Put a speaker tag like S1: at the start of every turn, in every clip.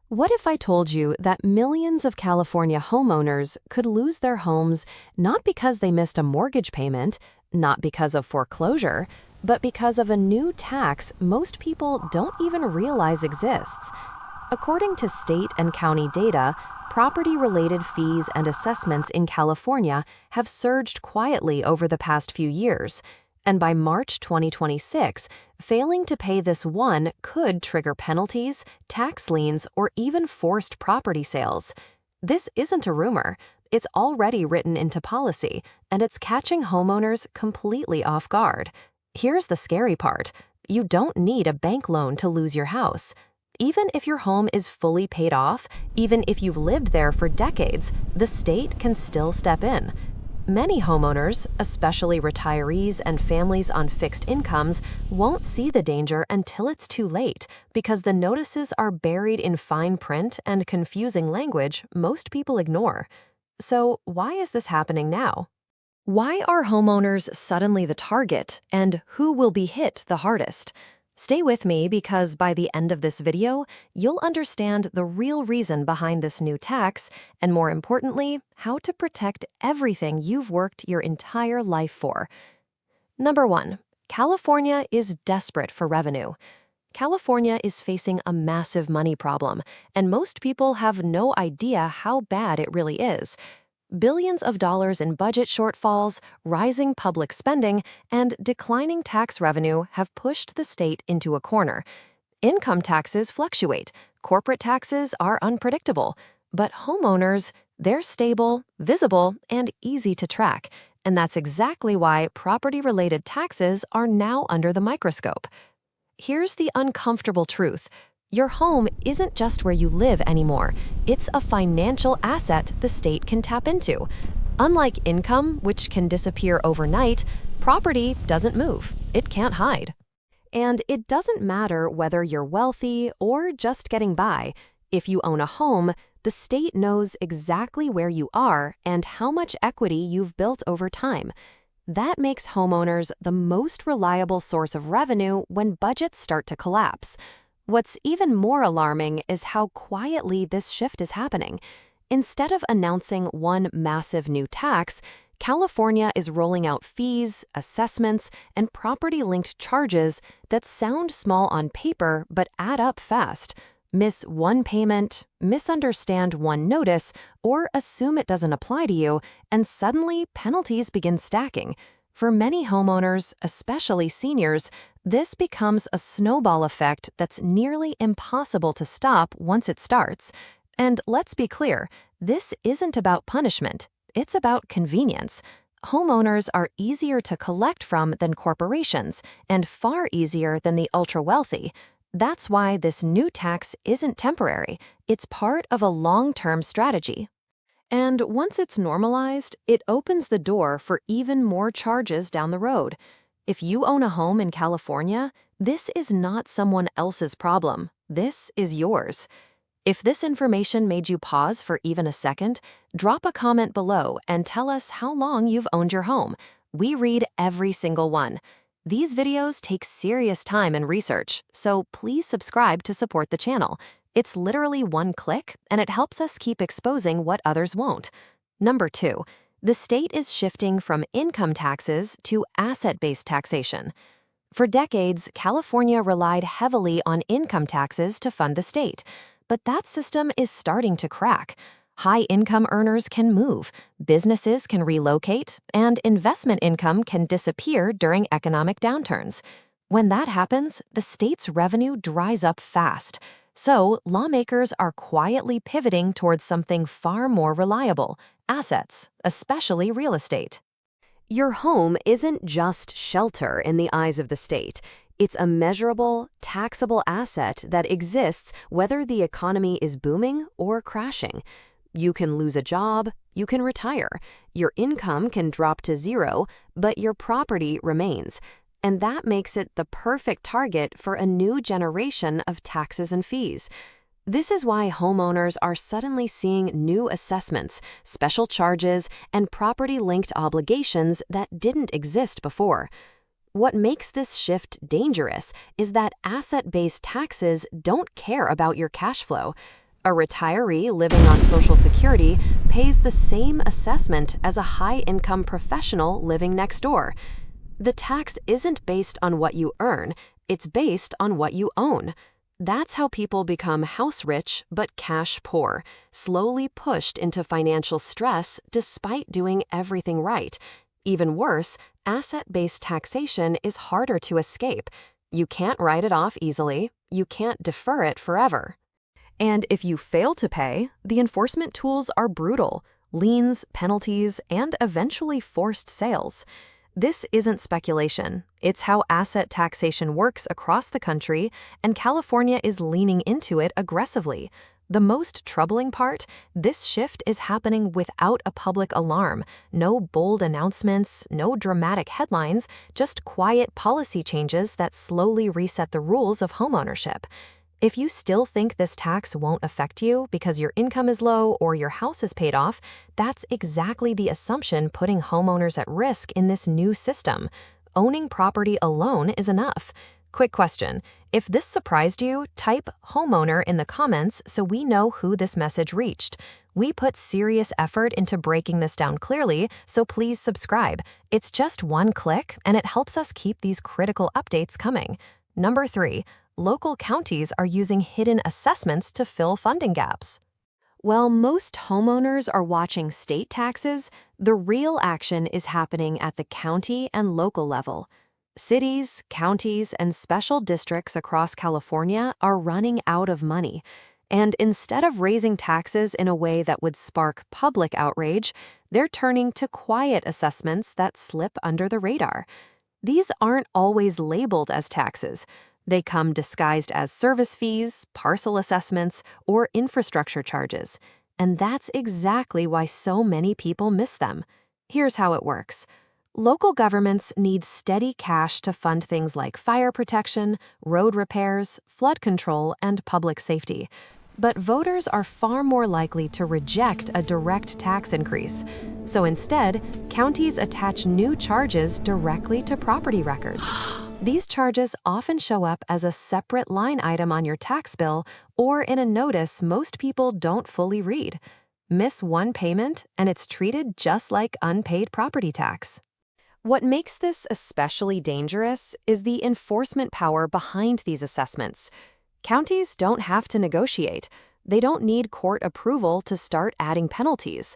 S1: What if I told you that millions of California homeowners could lose their homes not because they missed a mortgage payment, not because of foreclosure, but because of a new tax most people don't even realize exists? According to state and county data, property-related fees and assessments in California have surged quietly over the past few years. And by March 2026, failing to pay this one could trigger penalties, tax liens, or even forced property sales. This isn't a rumor. It's already written into policy, and it's catching homeowners completely off guard. Here's the scary part. You don't need a bank loan to lose your house. Even if your home is fully paid off, even if you've lived there for decades, the state can still step in. Many homeowners, especially retirees and families on fixed incomes, won't see the danger until it's too late because the notices are buried in fine print and confusing language most people ignore. So, why is this happening now? Why are homeowners suddenly the target, and who will be hit the hardest? Stay with me because by the end of this video, you'll understand the real reason behind this new tax, and more importantly, how to protect everything you've worked your entire life for. Number 1, California is desperate for revenue. California is facing a massive money problem, and most people have no idea how bad it really is. Billions of dollars in budget shortfalls, rising public spending, and declining tax revenue have pushed the state into a corner. Income taxes fluctuate, corporate taxes are unpredictable, but homeowners, they're stable, visible, and easy to track. And that's exactly why property-related taxes are now under the microscope. Here's the uncomfortable truth. Your home isn't just where you live anymore. It's a financial asset the state can tap into. Unlike income, which can disappear overnight, property doesn't move. It can't hide. And it doesn't matter whether you're wealthy or just getting by. If you own a home, the state knows exactly where you are and how much equity you've built over time. That makes homeowners the most reliable source of revenue when budgets start to collapse. What's even more alarming is how quietly this shift is happening. Instead of announcing one massive new tax, California is rolling out fees, assessments, and property-linked charges that sound small on paper but add up fast. Miss one payment, misunderstand one notice, or assume it doesn't apply to you, and suddenly penalties begin stacking. For many homeowners, especially seniors, this becomes a snowball effect that's nearly impossible to stop once it starts. And let's be clear, this isn't about punishment, it's about convenience. Homeowners are easier to collect from than corporations, and far easier than the ultra-wealthy. That's why this new tax isn't temporary, it's part of a long-term strategy. And once it's normalized, it opens the door for even more charges down the road. If you own a home in California, this is not someone else's problem. This is yours. If this information made you pause for even a second, drop a comment below and tell us how long you've owned your home. We read every single one. These videos take serious time and research, so please subscribe to support the channel. It's literally one click, and it helps us keep exposing what others won't. Number 2. The state is shifting from income taxes to asset-based taxation. For decades, California relied heavily on income taxes to fund the state, but that system is starting to crack. High-income earners can move, businesses can relocate, and investment income can disappear during economic downturns. When that happens, the state's revenue dries up fast. So, lawmakers are quietly pivoting towards something far more reliable: assets, especially real estate. Your home isn't just shelter in the eyes of the state. It's a measurable, taxable asset that exists whether the economy is booming or crashing. You can lose a job, you can retire, your income can drop to zero, but your property remains. And that makes it the perfect target for a new generation of taxes and fees. This is why homeowners are suddenly seeing new assessments, special charges, and property-linked obligations that didn't exist before. What makes this shift dangerous is that asset-based taxes don't care about your cash flow. A retiree living on Social Security pays the same assessment as a high-income professional living next door. The tax isn't based on what you earn, it's based on what you own. That's how people become house rich but cash poor, slowly pushed into financial stress despite doing everything right. Even worse, asset-based taxation is harder to escape. You can't write it off easily, you can't defer it forever. And if you fail to pay, the enforcement tools are brutal: liens, penalties, and eventually forced sales. This isn't speculation. It's how asset taxation works across the country, and California is leaning into it aggressively. The most troubling part, this shift is happening without a public alarm. No bold announcements, no dramatic headlines, just quiet policy changes that slowly reset the rules of homeownership. If you still think this tax won't affect you because your income is low or your house is paid off, that's exactly the assumption putting homeowners at risk in this new system. Owning property alone is enough. Quick question: if this surprised you, type homeowner in the comments so we know who this message reached. We put serious effort into breaking this down clearly, so please subscribe. It's just one click, and it helps us keep these critical updates coming. Number 3. Local counties are using hidden assessments to fill funding gaps. While most homeowners are watching state taxes, the real action is happening at the county and local level. Cities, counties, and special districts across California are running out of money. And instead of raising taxes in a way that would spark public outrage, they're turning to quiet assessments that slip under the radar. These aren't always labeled as taxes. They come disguised as service fees, parcel assessments, or infrastructure charges. And that's exactly why so many people miss them. Here's how it works. Local governments need steady cash to fund things like fire protection, road repairs, flood control, and public safety. But voters are far more likely to reject a direct tax increase. So instead, counties attach new charges directly to property records. These charges often show up as a separate line item on your tax bill or in a notice most people don't fully read. Miss one payment, and it's treated just like unpaid property tax. What makes this especially dangerous is the enforcement power behind these assessments. Counties don't have to negotiate. They don't need court approval to start adding penalties.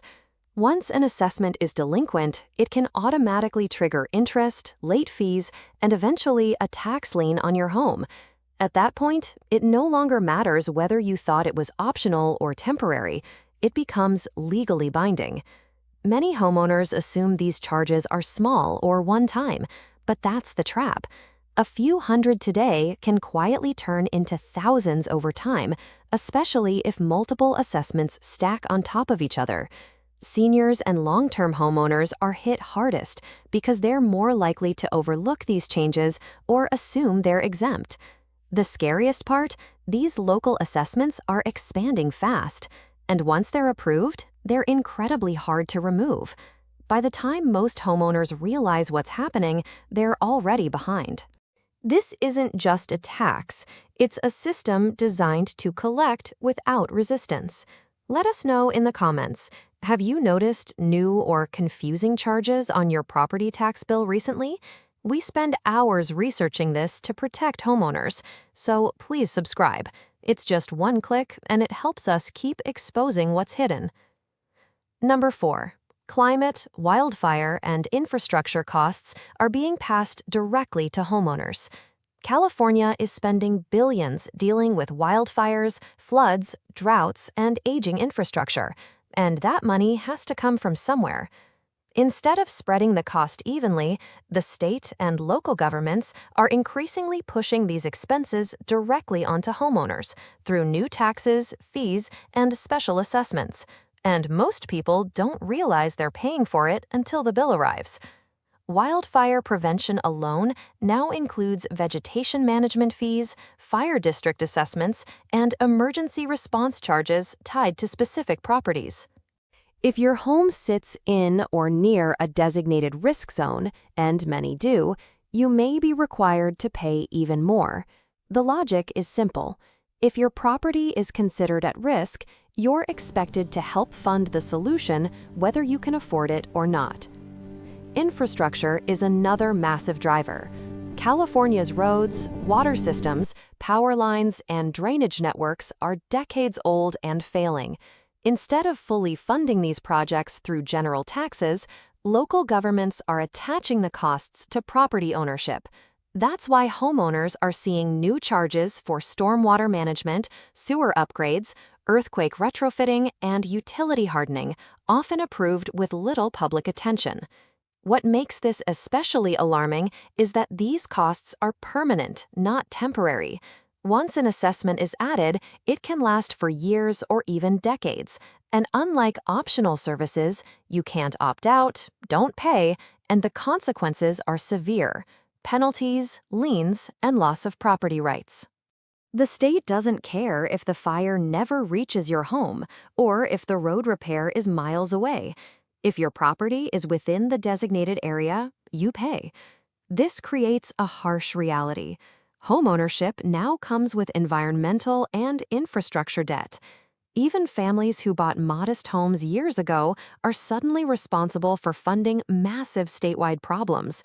S1: Once an assessment is delinquent, it can automatically trigger interest, late fees, and eventually a tax lien on your home. At that point, it no longer matters whether you thought it was optional or temporary. It becomes legally binding. Many homeowners assume these charges are small or one-time, but that's the trap. A few hundred today can quietly turn into thousands over time, especially if multiple assessments stack on top of each other. Seniors and long-term homeowners are hit hardest because they're more likely to overlook these changes or assume they're exempt. The scariest part, these local assessments are expanding fast, and once they're approved, they're incredibly hard to remove. By the time most homeowners realize what's happening, they're already behind. This isn't just a tax, it's a system designed to collect without resistance. Let us know in the comments. Have you noticed new or confusing charges on your property tax bill recently? We spend hours researching this to protect homeowners, so please subscribe. It's just one click, and it helps us keep exposing what's hidden. Number 4. Climate, wildfire, and infrastructure costs are being passed directly to homeowners. California is spending billions dealing with wildfires, floods, droughts, and aging infrastructure, and that money has to come from somewhere. Instead of spreading the cost evenly, the state and local governments are increasingly pushing these expenses directly onto homeowners through new taxes, fees, and special assessments. And most people don't realize they're paying for it until the bill arrives. Wildfire prevention alone now includes vegetation management fees, fire district assessments, and emergency response charges tied to specific properties. If your home sits in or near a designated risk zone, and many do, you may be required to pay even more. The logic is simple. If your property is considered at risk, you're expected to help fund the solution whether you can afford it or not. Infrastructure is another massive driver. California's roads, water systems, power lines, and drainage networks are decades old and failing. Instead of fully funding these projects through general taxes, local governments are attaching the costs to property ownership. That's why homeowners are seeing new charges for stormwater management, sewer upgrades, earthquake retrofitting, and utility hardening, often approved with little public attention. What makes this especially alarming is that these costs are permanent, not temporary. Once an assessment is added, it can last for years or even decades. And unlike optional services, you can't opt out, don't pay, and the consequences are severe: penalties, liens, and loss of property rights. The state doesn't care if the fire never reaches your home or if the road repair is miles away. If your property is within the designated area, you pay. This creates a harsh reality. Homeownership now comes with environmental and infrastructure debt. Even families who bought modest homes years ago are suddenly responsible for funding massive statewide problems.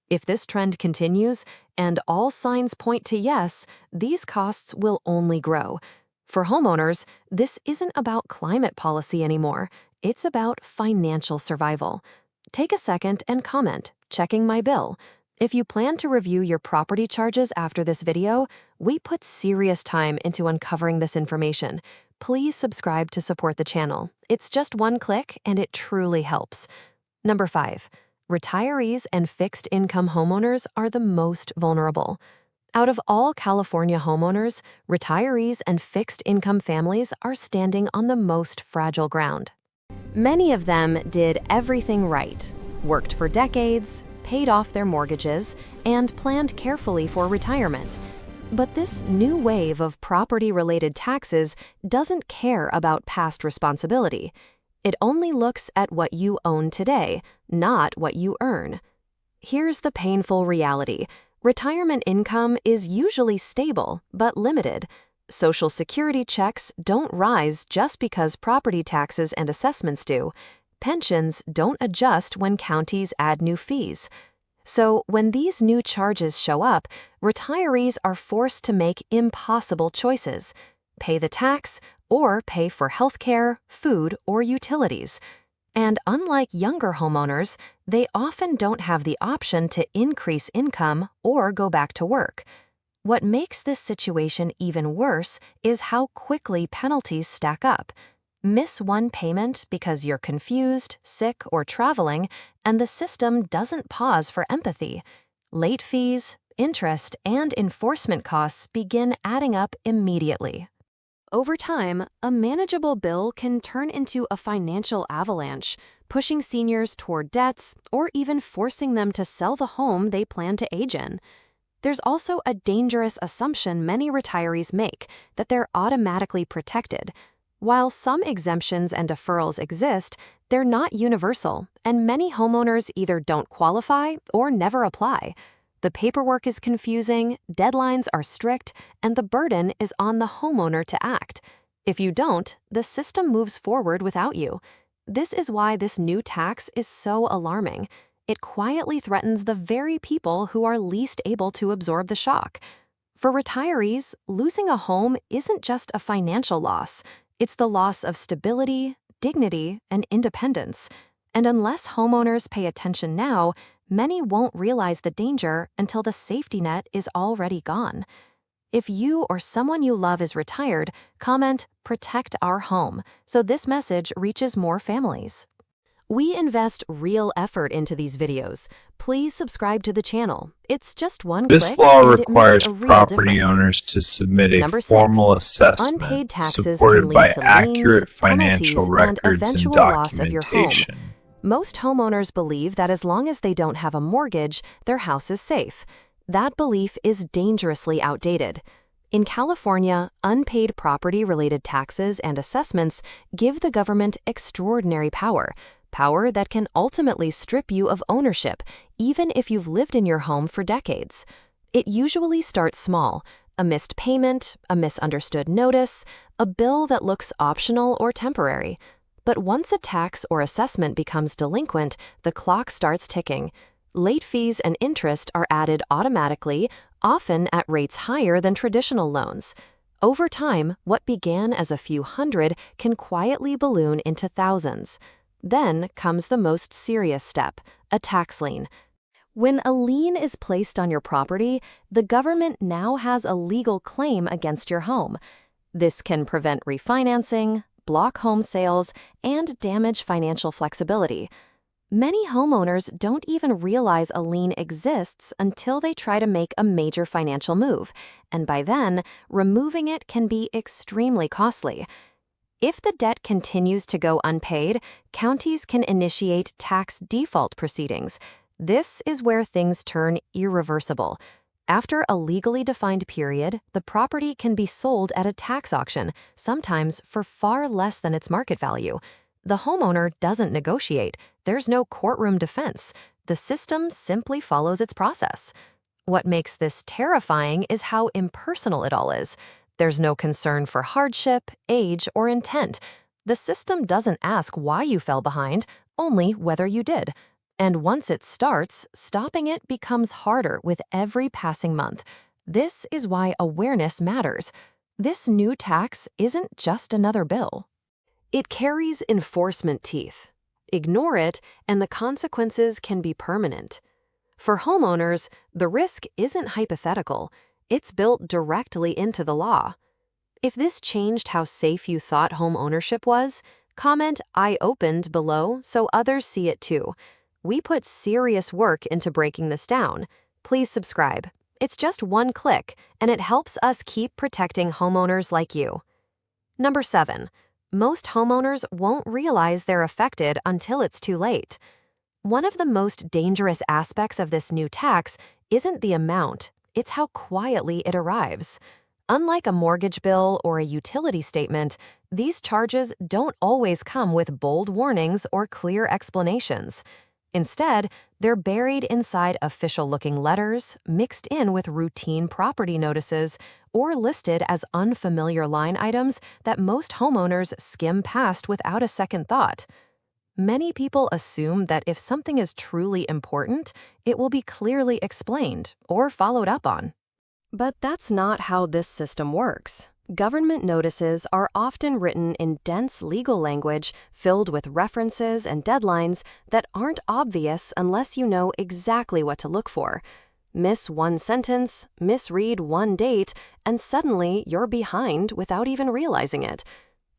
S1: If this trend continues, and all signs point to yes, these costs will only grow. For homeowners, this isn't about climate policy anymore. It's about financial survival. Take a second and comment, checking my bill. If you plan to review your property charges after this video, we put serious time into uncovering this information. Please subscribe to support the channel. It's just one click and it truly helps. Number 5. Retirees and fixed-income homeowners are the most vulnerable. Out of all California homeowners, retirees and fixed-income families are standing on the most fragile ground. Many of them did everything right, worked for decades, paid off their mortgages, and planned carefully for retirement. But this new wave of property-related taxes doesn't care about past responsibility. It only looks at what you own today, not what you earn. Here's the painful reality. Retirement income is usually stable, but limited. Social Security checks don't rise just because property taxes and assessments do. Pensions don't adjust when counties add new fees. So when these new charges show up, retirees are forced to make impossible choices: pay the tax or pay for healthcare, food, or utilities. And unlike younger homeowners, they often don't have the option to increase income or go back to work. What makes this situation even worse is how quickly penalties stack up. Miss one payment because you're confused, sick, or traveling, and the system doesn't pause for empathy. Late fees, interest, and enforcement costs begin adding up immediately. Over time, a manageable bill can turn into a financial avalanche, pushing seniors toward debts or even forcing them to sell the home they plan to age in. There's also a dangerous assumption many retirees make, that they're automatically protected. While some exemptions and deferrals exist, they're not universal, and many homeowners either don't qualify or never apply. The paperwork is confusing, deadlines are strict, and the burden is on the homeowner to act. If you don't, the system moves forward without you. This is why this new tax is so alarming. It quietly threatens the very people who are least able to absorb the shock. For retirees, losing a home isn't just a financial loss. It's the loss of stability, dignity, and independence. And unless homeowners pay attention now, many won't realize the danger until the safety net is already gone. If you or someone you love is retired, comment "Protect our home" so this message reaches more families. We invest real effort into these videos. Please subscribe to the channel. It's just one click,
S2: This law
S1: and it
S2: requires
S1: makes a real
S2: property
S1: difference.
S2: owners to submit a
S1: Number 6.
S2: formal
S1: Unpaid
S2: assessment
S1: taxes can
S2: supported
S1: lead
S2: by
S1: to
S2: accurate
S1: liens,
S2: financial
S1: penalties, and
S2: records and
S1: eventual loss of your home.
S2: documentation.
S1: Most homeowners believe that as long as they don't have a mortgage, their house is safe. That belief is dangerously outdated. In California, unpaid property-related taxes and assessments give the government extraordinary power that can ultimately strip you of ownership, even if you've lived in your home for decades. It usually starts small: A missed payment, a misunderstood notice, a bill that looks optional or temporary. But once a tax or assessment becomes delinquent, the clock starts ticking. Late fees and interest are added automatically, often at rates higher than traditional loans. Over time, what began as a few hundred can quietly balloon into thousands. Then comes the most serious step, a tax lien. When a lien is placed on your property, the government now has a legal claim against your home. This can prevent refinancing, block home sales, and damage financial flexibility. Many homeowners don't even realize a lien exists until they try to make a major financial move, and by then, removing it can be extremely costly. If the debt continues to go unpaid, counties can initiate tax default proceedings. This is where things turn irreversible. After a legally defined period, the property can be sold at a tax auction, sometimes for far less than its market value. The homeowner doesn't negotiate. There's no courtroom defense. The system simply follows its process. What makes this terrifying is how impersonal it all is. There's no concern for hardship, age, or intent. The system doesn't ask why you fell behind, only whether you did. And once it starts, stopping it becomes harder with every passing month. This is why awareness matters. This new tax isn't just another bill. It carries enforcement teeth. Ignore it, and the consequences can be permanent. For homeowners, the risk isn't hypothetical. It's built directly into the law. If this changed how safe you thought home ownership was, comment "I opened" below so others see it too. We put serious work into breaking this down. Please subscribe. It's just one click, and it helps us keep protecting homeowners like you. Number 7. Most homeowners won't realize they're affected until it's too late. One of the most dangerous aspects of this new tax isn't the amount, it's how quietly it arrives. Unlike a mortgage bill or a utility statement, these charges don't always come with bold warnings or clear explanations. Instead, they're buried inside official-looking letters, mixed in with routine property notices, or listed as unfamiliar line items that most homeowners skim past without a second thought. Many people assume that if something is truly important, it will be clearly explained or followed up on. But that's not how this system works. Government notices are often written in dense legal language filled with references and deadlines that aren't obvious unless you know exactly what to look for. Miss one sentence, misread one date, and suddenly you're behind without even realizing it.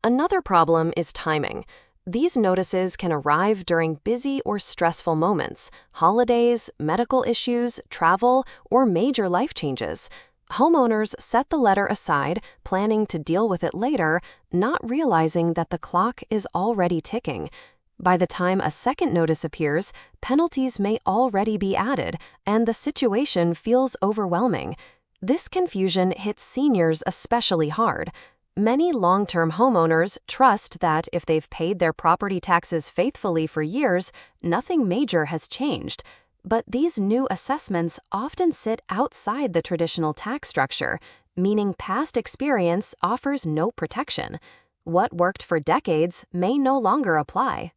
S1: Another problem is timing. These notices can arrive during busy or stressful moments, holidays, medical issues, travel, or major life changes. Homeowners set the letter aside, planning to deal with it later, not realizing that the clock is already ticking. By the time a second notice appears, penalties may already be added, and the situation feels overwhelming. This confusion hits seniors especially hard. Many long-term homeowners trust that if they've paid their property taxes faithfully for years, nothing major has changed. But these new assessments often sit outside the traditional tax structure, meaning past experience offers no protection. What worked for decades may no longer apply.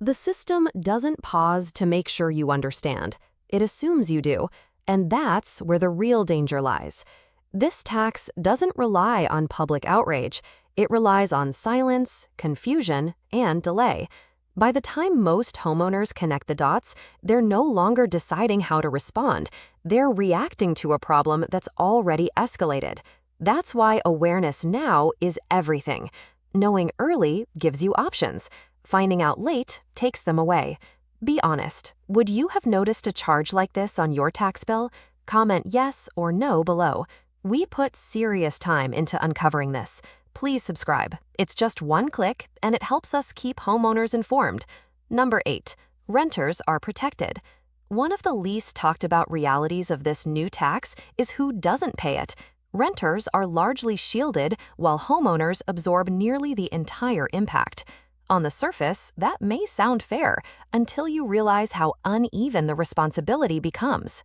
S1: The system doesn't pause to make sure you understand. It assumes you do, and that's where the real danger lies. This tax doesn't rely on public outrage. It relies on silence, confusion, and delay. By the time most homeowners connect the dots, they're no longer deciding how to respond. They're reacting to a problem that's already escalated. That's why awareness now is everything. Knowing early gives you options. Finding out late takes them away. Be honest, would you have noticed a charge like this on your tax bill? Comment yes or no below. We put serious time into uncovering this. Please subscribe. It's just one click, and it helps us keep homeowners informed. Number 8. Renters are protected. One of the least talked about realities of this new tax is who doesn't pay it. Renters are largely shielded, while homeowners absorb nearly the entire impact. On the surface, that may sound fair until you realize how uneven the responsibility becomes.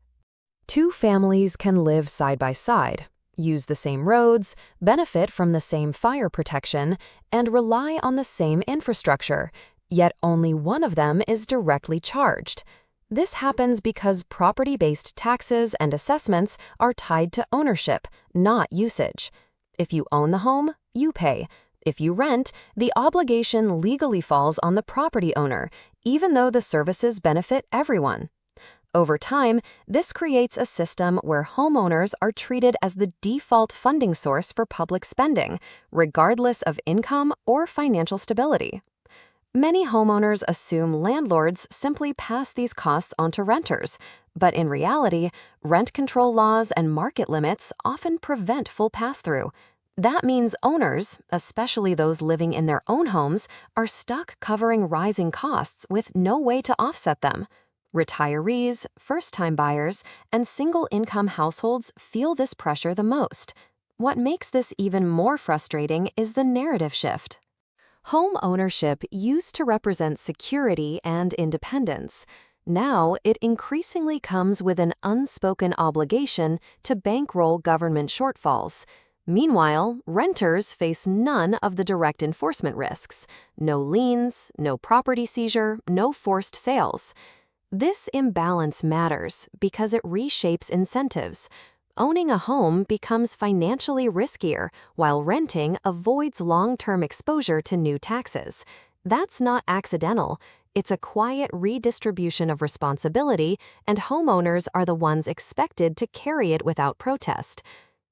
S1: Two families can live side by side. use the same roads, benefit from the same fire protection, and rely on the same infrastructure, yet only one of them is directly charged. This happens because property-based taxes and assessments are tied to ownership, not usage. If you own the home, you pay. If you rent, the obligation legally falls on the property owner, even though the services benefit everyone. Over time, this creates a system where homeowners are treated as the default funding source for public spending, regardless of income or financial stability. Many homeowners assume landlords simply pass these costs on to renters, but in reality, rent control laws and market limits often prevent full pass-through. That means owners, especially those living in their own homes, are stuck covering rising costs with no way to offset them. Retirees, first-time buyers, and single-income households feel this pressure the most. What makes this even more frustrating is the narrative shift. Home ownership used to represent security and independence. Now, it increasingly comes with an unspoken obligation to bankroll government shortfalls. Meanwhile, renters face none of the direct enforcement risks. No liens, no property seizure, no forced sales. This imbalance matters because it reshapes incentives. Owning a home becomes financially riskier, while renting avoids long-term exposure to new taxes. That's not accidental. It's a quiet redistribution of responsibility, and homeowners are the ones expected to carry it without protest.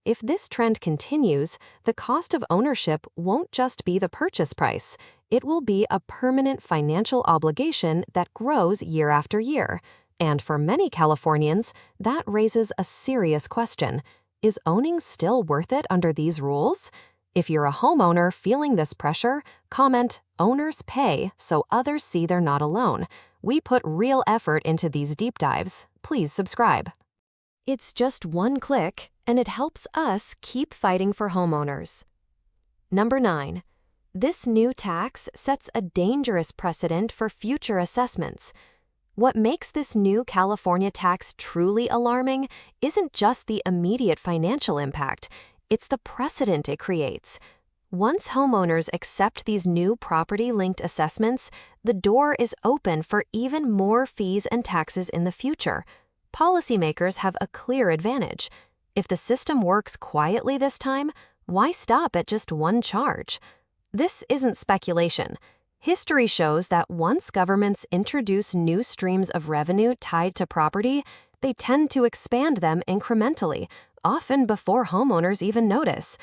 S1: If this trend continues, the cost of ownership won't just be the purchase price. It will be a permanent financial obligation that grows year after year. And for many Californians, that raises a serious question. Is owning still worth it under these rules? If you're a homeowner feeling this pressure, comment, "Owners pay so others see they're not alone." We put real effort into these deep dives. Please subscribe. It's just one click, and it helps us keep fighting for homeowners. Number 9. This new tax sets a dangerous precedent for future assessments. What makes this new California tax truly alarming isn't just the immediate financial impact, it's the precedent it creates. Once homeowners accept these new property-linked assessments, the door is open for even more fees and taxes in the future. Policymakers have a clear advantage. If the system works quietly this time, why stop at just one charge? This isn't speculation. History shows that once governments introduce new streams of revenue tied to property, they tend to expand them incrementally, often before homeowners even notice.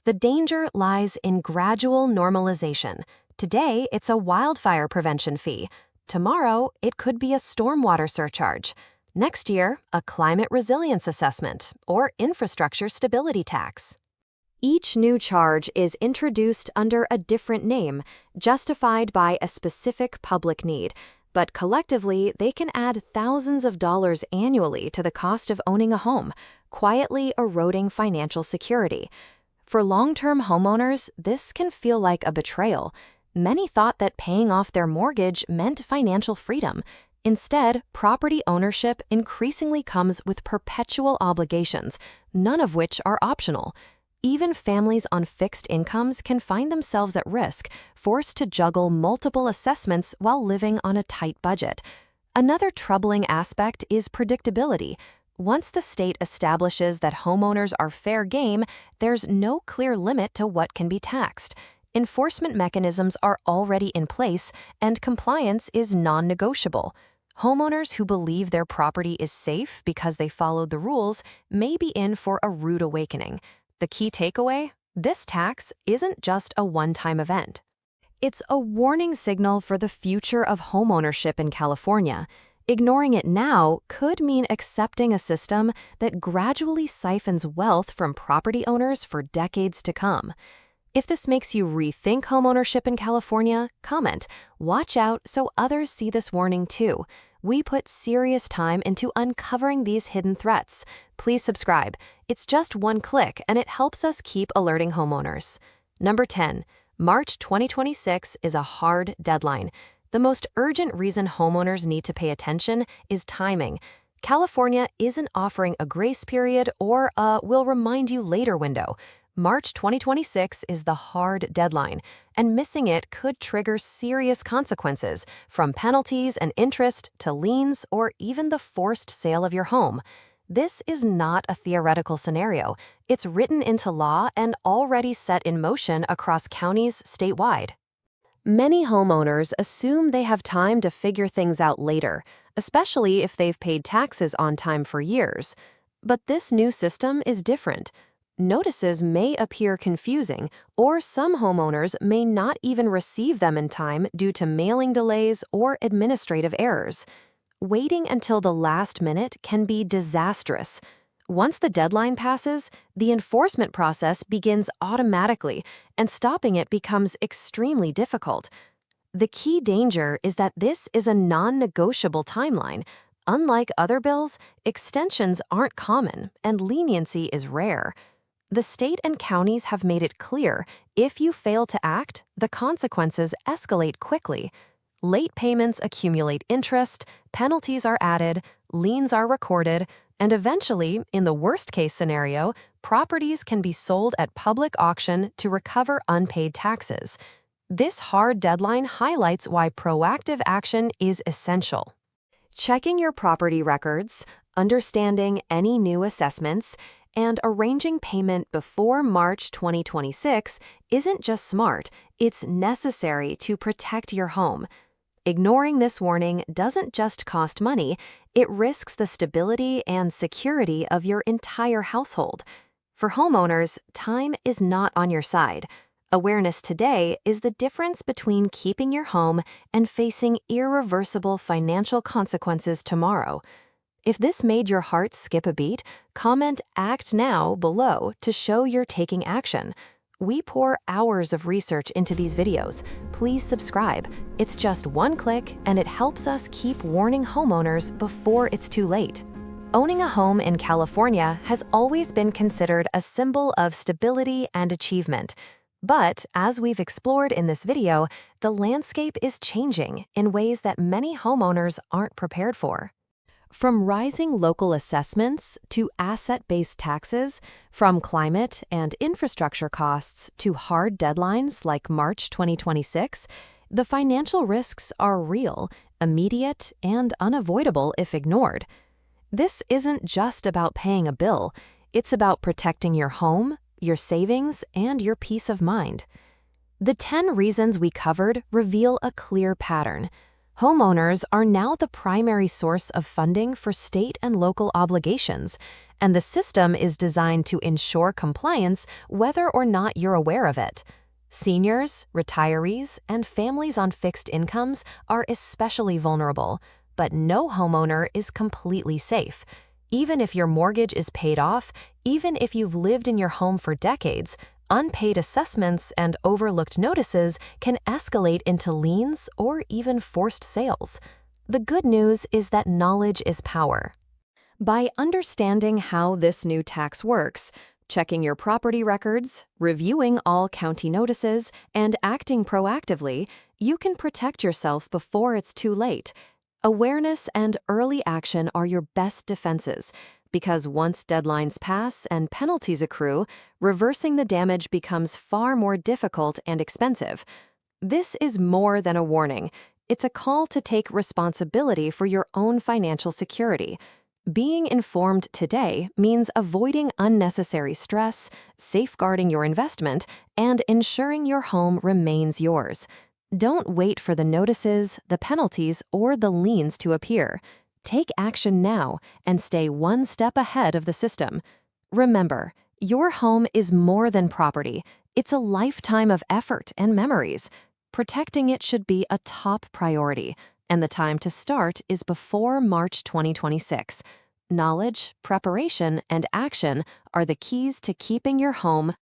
S1: The danger lies in gradual normalization. Today, it's a wildfire prevention fee. Tomorrow, it could be a stormwater surcharge. Next year, a climate resilience assessment or infrastructure stability tax. Each new charge is introduced under a different name, justified by a specific public need, but collectively they can add thousands of dollars annually to the cost of owning a home, quietly eroding financial security. For long-term homeowners, this can feel like a betrayal. Many thought that paying off their mortgage meant financial freedom. Instead, property ownership increasingly comes with perpetual obligations, none of which are optional. Even families on fixed incomes can find themselves at risk, forced to juggle multiple assessments while living on a tight budget. Another troubling aspect is predictability. Once the state establishes that homeowners are fair game, there's no clear limit to what can be taxed. Enforcement mechanisms are already in place, and compliance is non-negotiable. Homeowners who believe their property is safe because they followed the rules may be in for a rude awakening. The key takeaway? This tax isn't just a one-time event. It's a warning signal for the future of homeownership in California. Ignoring it now could mean accepting a system that gradually siphons wealth from property owners for decades to come. If this makes you rethink homeownership in California, comment. Watch out so others see this warning too. We put serious time into uncovering these hidden threats. Please subscribe. It's just one click, and it helps us keep alerting homeowners. Number 10. March 2026 is a hard deadline. The most urgent reason homeowners need to pay attention is timing. California isn't offering a grace period or a "we'll remind you later" window. March 2026 is the hard deadline, and missing it could trigger serious consequences, from penalties and interest to liens or even the forced sale of your home. This is not a theoretical scenario. It's written into law and already set in motion across counties statewide. Many homeowners assume they have time to figure things out later, especially if they've paid taxes on time for years. But this new system is different. Notices may appear confusing, or some homeowners may not even receive them in time due to mailing delays or administrative errors. Waiting until the last minute can be disastrous. Once the deadline passes, the enforcement process begins automatically, and stopping it becomes extremely difficult. The key danger is that this is a non-negotiable timeline. Unlike other bills, extensions aren't common, and leniency is rare. The state and counties have made it clear, if you fail to act, the consequences escalate quickly. Late payments accumulate interest, penalties are added, liens are recorded, and eventually, in the worst-case scenario, properties can be sold at public auction to recover unpaid taxes. This hard deadline highlights why proactive action is essential. Checking your property records, understanding any new assessments, and arranging payment before March 2026 isn't just smart, it's necessary to protect your home. Ignoring this warning doesn't just cost money, it risks the stability and security of your entire household. For homeowners, time is not on your side. Awareness today is the difference between keeping your home and facing irreversible financial consequences tomorrow. If this made your heart skip a beat, comment "Act Now" below to show you're taking action. We pour hours of research into these videos. Please subscribe. It's just one click, and it helps us keep warning homeowners before it's too late. Owning a home in California has always been considered a symbol of stability and achievement. But, as we've explored in this video, the landscape is changing in ways that many homeowners aren't prepared for. From rising local assessments to asset-based taxes, from climate and infrastructure costs to hard deadlines like March 2026, the financial risks are real, immediate, and unavoidable if ignored. This isn't just about paying a bill, it's about protecting your home, your savings, and your peace of mind. The 10 reasons we covered reveal a clear pattern. Homeowners are now the primary source of funding for state and local obligations, and the system is designed to ensure compliance whether or not you're aware of it. Seniors, retirees, and families on fixed incomes are especially vulnerable, but no homeowner is completely safe. Even if your mortgage is paid off, even if you've lived in your home for decades, unpaid assessments and overlooked notices can escalate into liens or even forced sales. The good news is that knowledge is power. By understanding how this new tax works, checking your property records, reviewing all county notices, and acting proactively, you can protect yourself before it's too late. Awareness and early action are your best defenses, because once deadlines pass and penalties accrue, reversing the damage becomes far more difficult and expensive. This is more than a warning. It's a call to take responsibility for your own financial security. Being informed today means avoiding unnecessary stress, safeguarding your investment, and ensuring your home remains yours. Don't wait for the notices, the penalties, or the liens to appear. Take action now and stay one step ahead of the system. Remember, your home is more than property. It's a lifetime of effort and memories. Protecting it should be a top priority, and the time to start is before March 2026. Knowledge, preparation, and action are the keys to keeping your home